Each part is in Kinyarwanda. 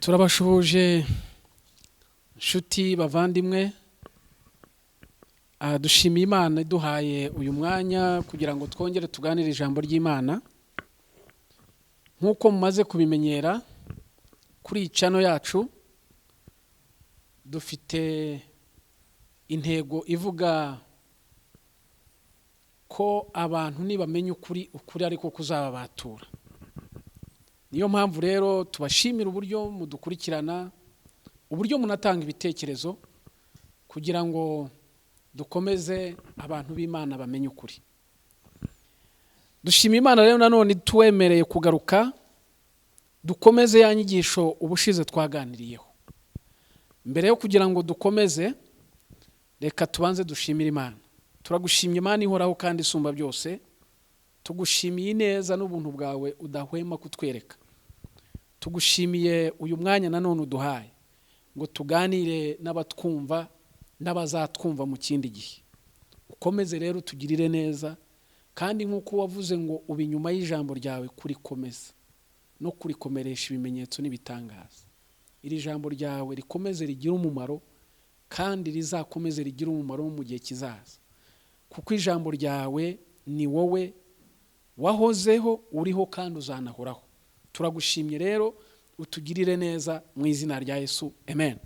turabashoje nshuti bavandimwe, dushimiye Imana iduhaye uyu mwanya kugira ngo twongere tuganire ijambo ry'Imana. Nkuko mumaze kubimenyera kuri channel yacu dufite intego ivuga ko abantu nibamenye ukuri ariko kuzababatura. Niyo mpamvu rero tubashimira uburyo mudukurikirana, uburyo munatanga ibitekerezo kugira ngo dukomeze abantu b'Imana bamenye ukuri. Dushima Imana rero nanone tuwemereye kugaruka dukomeze ya nyigisho ubushize twaganiriyeho. Mbere yo kugira ngo dukomeze, reka tubanze dushimira Imana. Turagushimye Imana ihoraho kandi isumba byose, tugushimiye neza n'ubuntu bwawe udahwema kutwereka. Tugushimiye uyu mwanya nanone uduhaye ngo tuganire n'abatwumva n'abazatwumva mu kindi gihe. Ukomeze rero tugirire neza, kandi nkuko wavuze ngo ubinyuma y'ijambo ryawe kurikomeza no kurikomeresha ibimenyetso n'ibitangaza. Iri jambo ryawe rikomeze rigira umumaro, kandi rizakomeze rigira umumaro mu gihe kizaza, kuko ijambo ryawe ni wowe wahozeho, uriho kandi uzanahoraho. Turagushimye rero, utugirire neza mu izina rya Yesu, amen.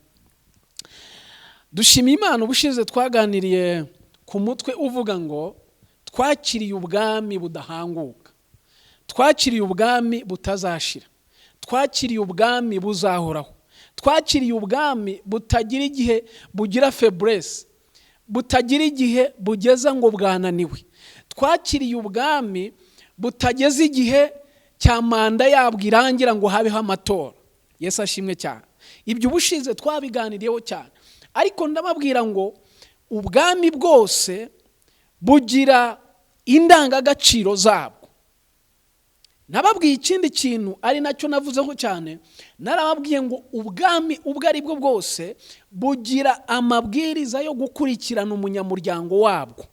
Dushimiye Imana ubushize twaganiriye ku mutwe uvuga ngo twakiriye ubwami budahanguka, twakiriye ubwami butazashira, twakiriye ubwami buzahoraho, twakiriye ubwami butagira igihe bugira faiblesse, butagira igihe bugeza ngo bwananiwe, twakiriye ubwami butageze igihe cya manda yabwo irangira ngo habeho amatora. Yesu ashimwe cyane. Ibyo ubushize twabiganiriyeho cyane, ariko ndababwira ngo ubwami bwose bugira indangagaciro zabwo. Nababwiye ikindi kintu ari nacyo navuzeho cyane, narababwiye ngo ubwami ubwo ari bwo bwose bugira amabwiriza yo gukurikirana umunyamuryango wabwo.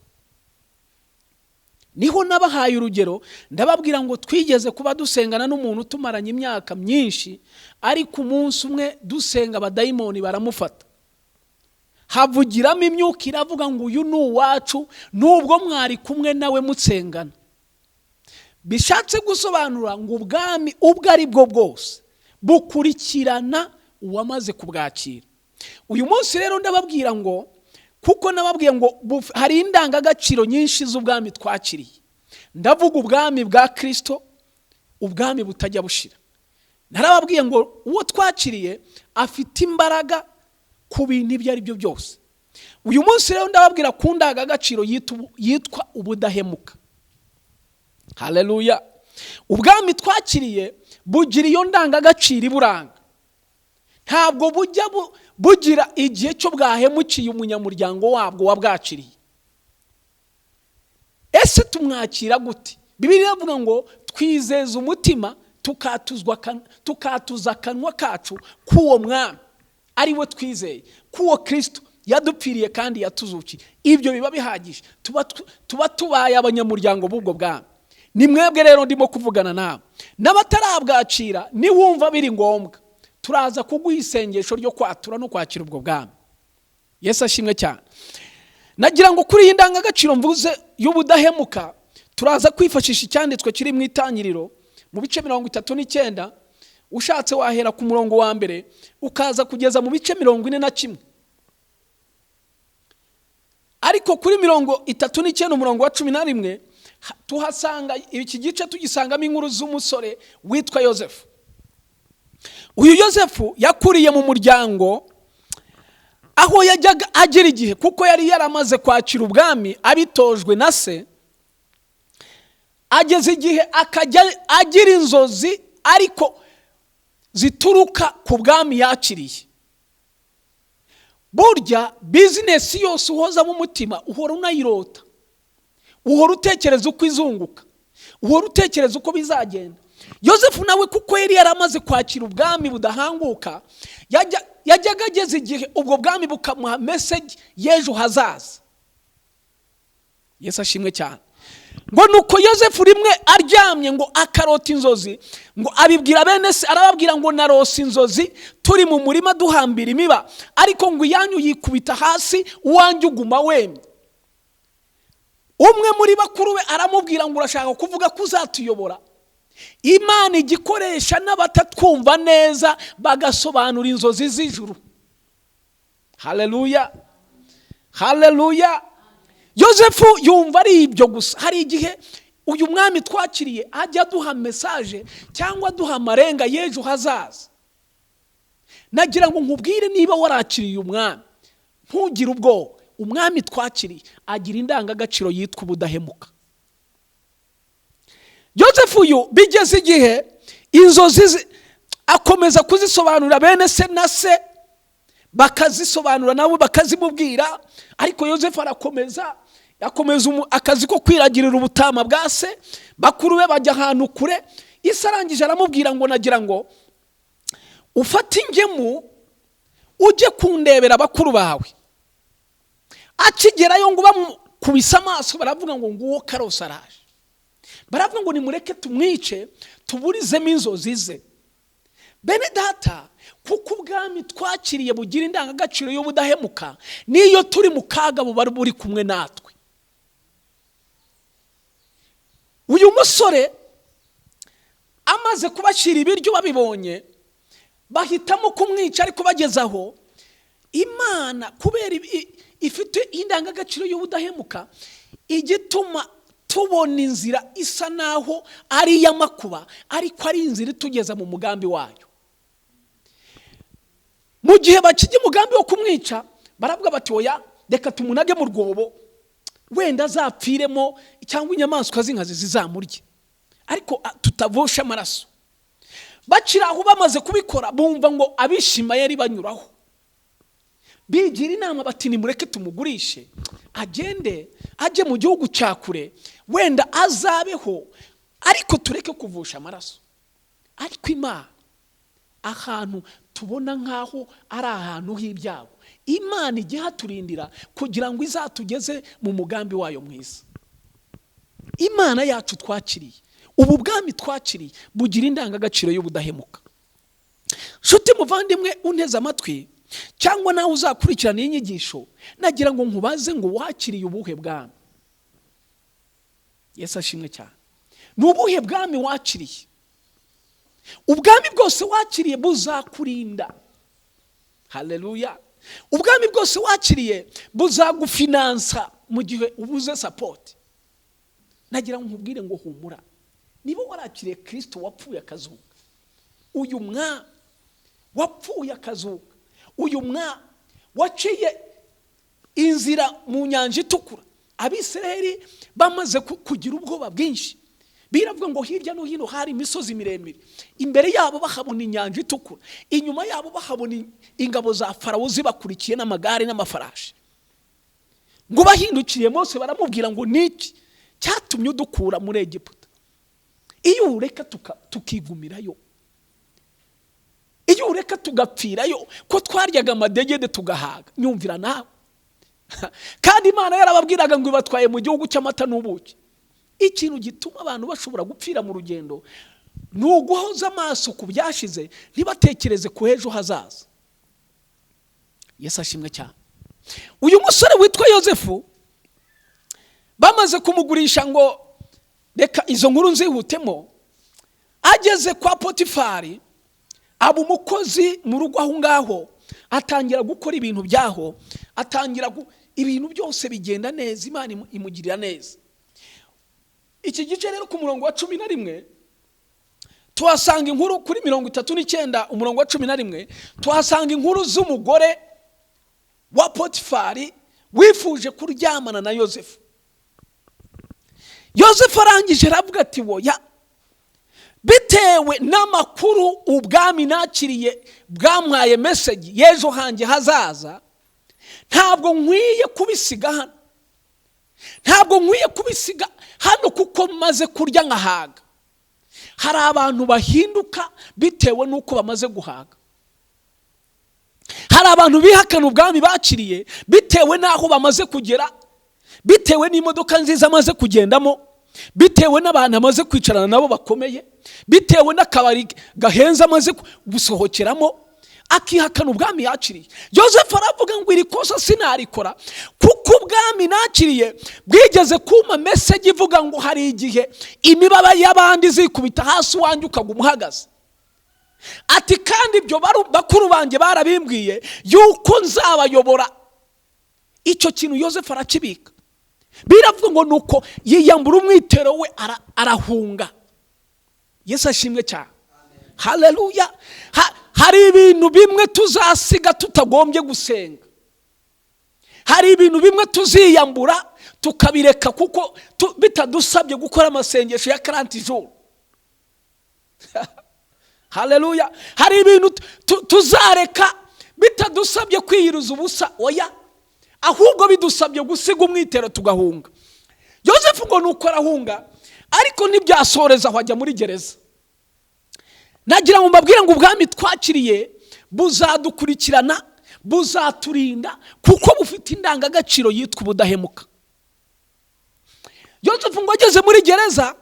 Niho nabahaye urugero, ndababwira ngo twigeze kuba dusengana n'umuntu tumaranye imyaka myinshi, ariko umunsi umwe dusenga abadayimoni baramufata. Havugiramo imyuka iravuga ngo uyu ni uwacu, nubwo mwari kumwe nawe mutsengana. Bishatse gusobanura ngo ubwami ubwo ari bwo bwose bukurikirana uwamaze kubwakira. Uyu munsi rero ndababwira ngo, kuko nababwiye ngo hari indangagaciro nyinshi z'ubwami twakiriye. Ndavuga ubwami bwa Kristo, ubwami butajya bushira. Narababwiye ngo uwo twakiriye afite imbaraga ku bintu ibyo ari byo byose. Uyu munsi rero ndababwira ku ndangagaciro yitwa ubudahemuka. Haleluya. Ubwami twakiriye bugira iyo ndangagaciro iburanga. Ntabwo bujya bugira igihe cyo bwahemukiye umunyamuryango wabwo wabwakiriye. Ese tumwakira gute? Bibiliya ivuga ngo twizeza umutima tukatuza akanwa kacu k'uwo mwami ari we twizeye, k'uwo Kristo yadupfiriye kandi yatuzukiye. Ibyo biba bihagije, tuba tubaye abanyamuryango b'ubwo bwami. Ni mwebwe rero ndimo kuvugana nawe. N'abatarabwakira niwumva biri ngombwa, turaza kuguha isengesho ryo kwatura no kwakira ubwo bwami. Yesu ashimwe cyane. Nagira ngo kuri iyi ndangagaciro mvuze y'ubudahemuka, turaza kwifashisha icyanditswe kiri mu Itangiriro mu bice 39, ushatse wahera ku murongo wa mbere ukaza kugeza mu bice 41. Ariko kuri 39 umurongo wa 11 tuhasanga iki gice tugisangamo inkuru z'umusore witwa Yosefu. Uyu Yosefu yakuriye mu muryango aho yajyaga agira igihe, kuko yari yaramaze kwakira ubwami abitojwe na se. Ageze igihe akajya agira inzozi ariko zituruka ku bwami yakiriye. Burya business yose uhoza mu mutima uhora unayirota, uhora utekereza uko izunguka, uhora utekereza uko bizagenda. Yosefu nawe kuko yari yaramaze kwakira ubwami budahanguka, yajyaga ageze igihe ubwo bwami bukamuha message y'ejo hazaza. Yesu ashimwe cyane. ngo nuko Yozefu rimwe aryamye ngo akarota inzozi, ngo abibwira bene se, arababwira ngo narose inzozi turi mu murima duhambira imiba, ariko ngo iyanyu yikubita hasi, uwanjye uguma wemye. Umwe muri bakuru be aramubwira ngo urashaka kuvuga ko uzatuyobora? Imana igikoresha n'abatatwumva neza bagasobanura inzozi z'ijuru. Haleluya, haleluya. Yozefu yumva ari ibyo gusa. Hari igihe uyu mwami twakiriye ajya duha message cyangwa duha amarenga y'ejo hazaza. Nagira ngo nkubwire, niba warakiriye umwami ntugire ubwoba. Umwami twakiriye agira indangagaciro yitwa ubudahemuka. Yozefu uyu bigeze igihe inzozi akomeza kuzisobanura bene se na se bakazisobanura nabo bakazimubwira, ariko Yozefu arakomeza akazi ko kwiragirira ubutama bwa se. Bakuru be bajya ahantu kure. Isi arangije aramubwira ngo nagira ngo ufate ingemu ujye kundebera bakuru bawe. Akigerayo ngo bamukubise amaso baravuga ngo nguwo Karose araje. Baravuga ngo nimureke tumwice tuburizemo inzozi ze. Bene data, kuko ubwami twakiriye bugira indangagaciro y'ubudahemuka, niyo turi mu kaga buba buri kumwe natwe. Uyu musore amaze kubashira ibiryo babibonye, bahitamo kumwica, ariko bagezaho Imana kubera ifite indangagaciro y'ubudahemuka igituma tubona inzira isa naho ari y'amakuba, ariko ari inzira itugeza mu mugambi wayo. Mu gihe bakijya umugambi wo kumwica, baravuga bati oya, reka tumunage mu rwobo, wenda azapfiremo cyangwa inyamaswa z'inkazi zizamurye, ariko tutavosha amaraso. Bakiraho bamaze kubikora, bumva ngo abishimayeli banyuraho. Bigira inama bati nimureke tumugurishe agende ajye mu gihugu cya kure, wenda azabeho, ariko tureke kuvusha amaraso. Ariko Imana ahantu tubona nkaho ari ahantu h'ibyago, Imana igiha turindira kugira ngo izatugeze mu mugambi wayo mwiza. Imana yacu twakiriye, ubu bwami twakiriye bugira indangagaciro y'ubudahemuka. Nshuti muvandimwe unteze amatwi, cyangwa nawe uzakurikirana iyi nyigisho, nagira ngo nkubaze ngo wakiriye ubuhe bwami? Yesu ashimwe cyane. Ni ubuhe bwami wakiriye? Ubwami bwose wakiriye buzakurinda. Haleluya. Ubwami bwose wakiriye buzagufinansa mu gihe ubuze support. Nagira ngo nkubwire ngo humura, niba warakiriye Kristo wapfuye akazuka, uyu mwami wapfuye akazuka, uyu mwami waciye inzira mu nyanja itukura, Abisirayeli bamaze kugira ubwoba bwinshi, biravuga ngo hirya no hino hari imisozi miremire, imbere yabo bahabona inyanja itukura, inyuma yabo bahabona ingabo za Farawo zibakurikiye n'amagare n'amafarashi. Ngo bahindukiriye Mose baramubwira ngo niki cyatumye udukura muri Egiputa? Iyo ureka tukigumirayo, iyo ureka tugapfirayo, ko twaryaga amadegede tugahaga, nyumvira nawe. Kandi Imana yarababwiraga ngo ibatwaye mu gihugu cy'amata n'ubuki. Ikintu gituma abantu bashobora gupfira mu rugendo ni uguhoza amaso ku byashize, ntibatekereze ku ejo hazaza. Yesu ashimwe cyane. Uyu musore witwa Yozefu bamaze kumugurisha ngo reka izo nkuru nzihutemo, ageze kwa Potifari aba umukozi mu rugo aho ngaho, atangira gukora ibintu byaho, atangira ibintu byose bigenda neza, Imana imugirira neza. Iki gice rero ku murongo wa 11 tuhasanga inkuru, kuri 39 umurongo wa 11 tuhasanga inkuru z'umugore wa Potifari wifuje kuryamana na Yozefu. Yozefu arangije aravuga ati woya, bitewe n'amakuru ubwami nakiriye bwamwaye message y'ejo hanjye hazaza, ntabwo nkwiye kubisiga hano, ntabwo nkwiye kubisiga hano kuko maze kurya nkahaga. Hari abantu bahinduka bitewe n'uko bamaze guhaga. Hari abantu bihakana ubwami bakiriye bitewe n'aho bamaze kugera, bitewe n'imodoka nziza amaze kugendamo, bitewe n'abantu amaze kwicarana nabo bakomeye, bitewe n'akabari gahenze amaze gusohokeramo, akihakana ubwami yakiriye. Yosefu aravuga ngo iri kosa sinarikora kuko ubwami nakiriye bwigeze kuma message ivuga ngo hari igihe imibaba y'abandi zikubita hasi wanjye ukaguma uhagaze. Ati kandi ibyo bakuru banjye barabimbwiye yuko nzabayobora. Icyo kintu Yosefu arakibika. Biravuga ngo nuko yiyambura umwitero we arahunga. Yesu ashimwe cyane. Haleluya. Hari ibintu bimwe tuzasiga tutagombye gusenga. Hari ibintu bimwe tuziyambura tukabireka kuko bitadusabye gukora amasengesho ya 40 jours. Haleluya. Hari ibintu tuzareka bitadusabye kwiyiruza ubusa, oya, ahubwo bidusabye gusiga umwitero tugahunga. Yosefu ngo nuko arahunga, ariko ntibyasoreza aho ajya muri gereza. Nagira ngo mbabwire ngo ubwami twakiriye buzadukurikirana, buzaturinda kuko bufite indangagaciro yitwa ubudahemuka. Yosefu ngo ageze muri gereza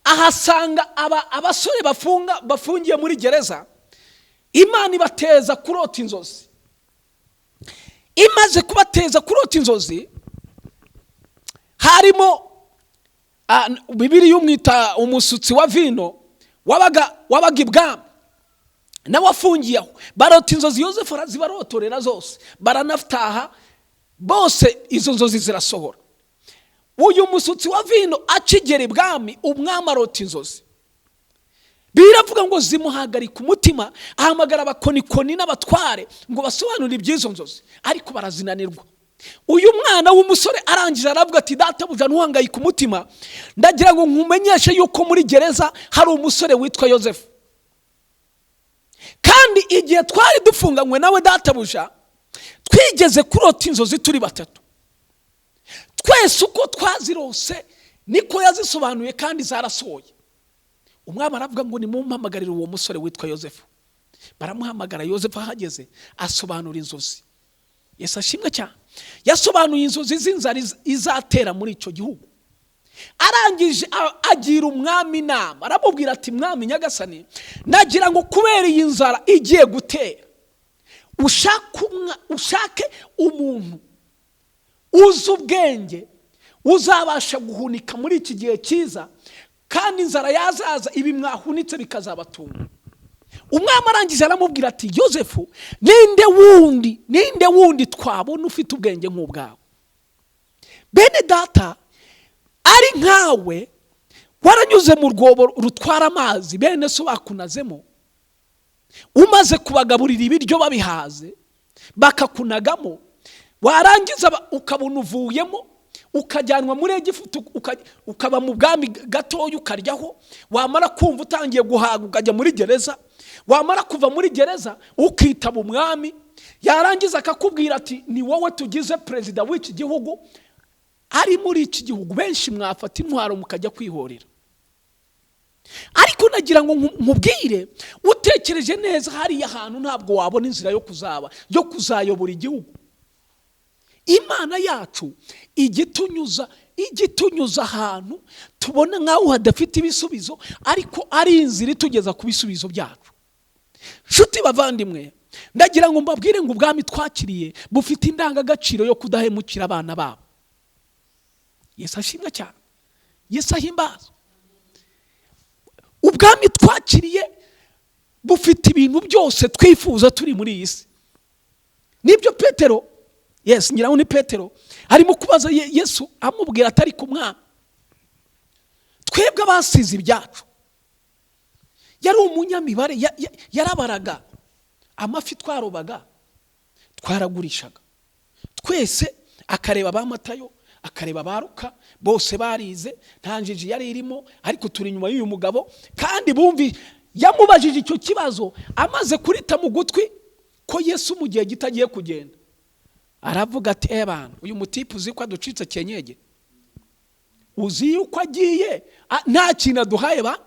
ahasanga abasore bafungiye muri gereza. Imana ibateza kurota inzozi. Imaze kubateza kurota inzozi, harimo Bibiri y'umwita umusutsi wa vino wabaga ibwami nawe afungiye aho. Barota inzozi, Yosefu arazibarotorera zose, baranaftaha bose, izo nzozi zirasohora. Uyu musutsi wa vino akigera ibwami, umwami arota inzozi. Biravuga ngo zimuhagarika umutima, ahamagara abakonikoni n'abatware ngo basobanure iby'izo nzozi, ariko barazinanirwa. Uyu mwana w'umusore arangije aravuga ati databuja ntuhangayike umutima, ndagira ngo nkumenyeshe yuko muri gereza hari umusore witwa Yosefu. Kandi igihe twari dufunganywe nawe databuja, twigeze kurota inzozi turi batatu. Twese uko twazirose niko yazisobanuye kandi zarasohoye. Umwami aravuga ngo nimumpamagarire uwo musore witwa Yosefu. Baramuhamagara. Yosefu ahageze asobanura inzozi. Yesu ashimwe cyane. Yasobanuye inzozi z'inzara izatera muri icyo gihugu. Arangije agira umwami inama, aramubwira ati mwami nyagasani, nagira ngo kubera iyi nzara igiye gutera, ushake umuntu uzi ubwenge uzabasha guhunika muri iki gihe cyiza, kandi inzara yazaza ibi mwahunitse bikazabatunga. Umwami arangije aramubwira ati Yosefu, ninde wundi twabona ufite ubwenge nk'ubwawe? Bene data, ari nkawe waranyuze mu rwobo rutwara amazi, bene so bakunazemo, umaze kubagaburira ibiryo babihaze bakakunagamo, warangiza ukabona uvuyemo ukajyanwa muri Egiputa, ukaba mu bwami gatoya ukaryaho, wamara kumva utangiye guhaga ukajya muri gereza, wamara kuva muri gereza ukitaba umwami, yarangiza akakubwira ati ni wowe tugize perezida w'iki gihugu. Ari muri iki gihugu benshi mwafata intwaro mukajya kwihorera. Ariko nagira ngo nkubwire, utekereje neza, hariya hantu ntabwo wabona inzira yo kuzayobora igihugu. Imana yacu igitunyuza ahantu tubona nkaho hadafite ibisubizo, ariko ari inzira itugeza ku bisubizo byacu. Nshuti bavandimwe, ndagira ngo mbabwire ngo ubwami twakiriye bufite indangagaciro yo kudahemukira abana babo. Yesu ashimwe cyane. Yesu ahimbaza. Ubwami twakiriye bufite ibintu byose twifuza turi muri iyi si. Nibyo Petero, yes, nyiraho ni Petero, arimo kubaza Yesu amubwira atari ku mwana, twebwe abasize ibyacu. Yari umunyamibare, yarabaraga amafi twarobaga, twaragurishaga twese, akareba ba Matayo, akareba baruka, bose barize, nta njiji yari irimo, ariko turi nyuma y'uyu mugabo. Kandi bumvi yamubajije icyo kibazo, amaze kurita mu gutwi ko Yesu mu gihe gitagiye kugenda, aravuga ati abantu, uyu mutipe uzi ko aducitse kenyege, uzi yuko agiye nta kintu aduhaye ba?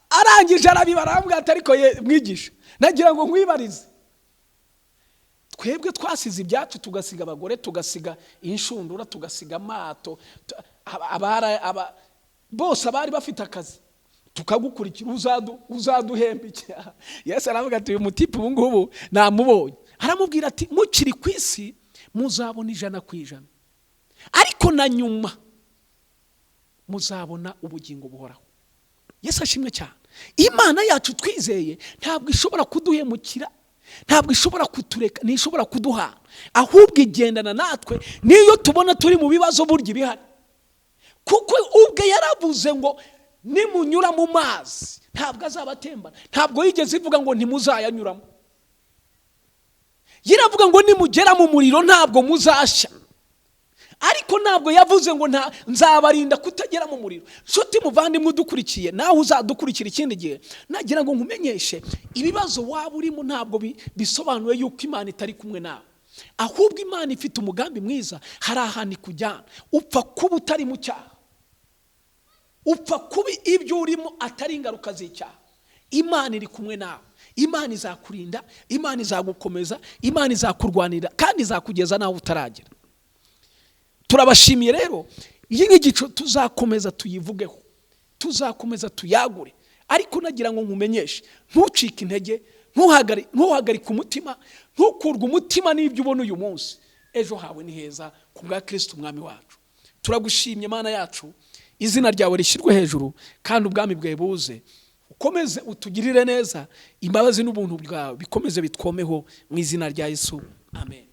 Arangije arabibara, arambwira ati ariko mwigisha, nagira ngo nkwibarize, twebwe twasize ibyacu tugasiga abagore, tugasiga inshundura, tugasiga amato, bose abari bafite akazi, tukagukurikira, uzaduhemba iki? Yesu aravuga ati uyu mutipe ubu ngubu namubonye, aramubwira ati mukiri ku isi muzabona 100%, ariko na nyuma muzabona ubugingo buhoraho. Yesu ashimwe cyane. Imana yacu twizeye ntabwo ishobora kuduhemukira, ntabwo ishobora kutureka, ntishobora kuduha, ahubwo igendana natwe niyo tubona turi mu bibazo burya bihari. Kuko ubwe yaravuze ngo nimunyura mu mazi ntabwo azabatembana, ntabwo yigeze ivuga ngo ntimuzayanyuramo. Yiravuga ngo nimugera mu muriro ntabwo muzashya, ariko ntabwo yavuze ngo nzabarinda kutagera mu muriro. Nshuti muvandimwe udukurikiye, nawe uzadukurikira ikindi gihe, nagira ngo nkumenyeshe ibibazo waba urimo ntabwo bisobanuye yuko Imana itari kumwe nawe, ahubwo Imana ifite umugambi mwiza. Hari ahantu ikujyana, upfa kuba utari mu cyaha, upfa kuba ibyo urimo atari ingaruka z'icyaha. Imana iri kumwe nawe, Imana izakurinda, Imana izagukomeza, Imana izakurwanira kandi izakugeza nawe utaragera. Turabashimiye rero, iyi nyigisho tuzakomeza tuyivugeho, tuzakomeza tuyagure, ariko nagira ngo nkumenyeshe, ntucike intege, ntuhagarike umutima, ntukurwe umutima n'ibyo ubona uyu munsi. Ejo hawe ni heza ku bwa Kristo umwami wacu. Turagushimye Mana yacu, izina ryawe rishyirwe hejuru kandi ubwami bwawe buze, ukomeze utugirire neza, imbabazi n'ubuntu bwawe bikomeze bitwomeho mu izina rya Yesu, amen.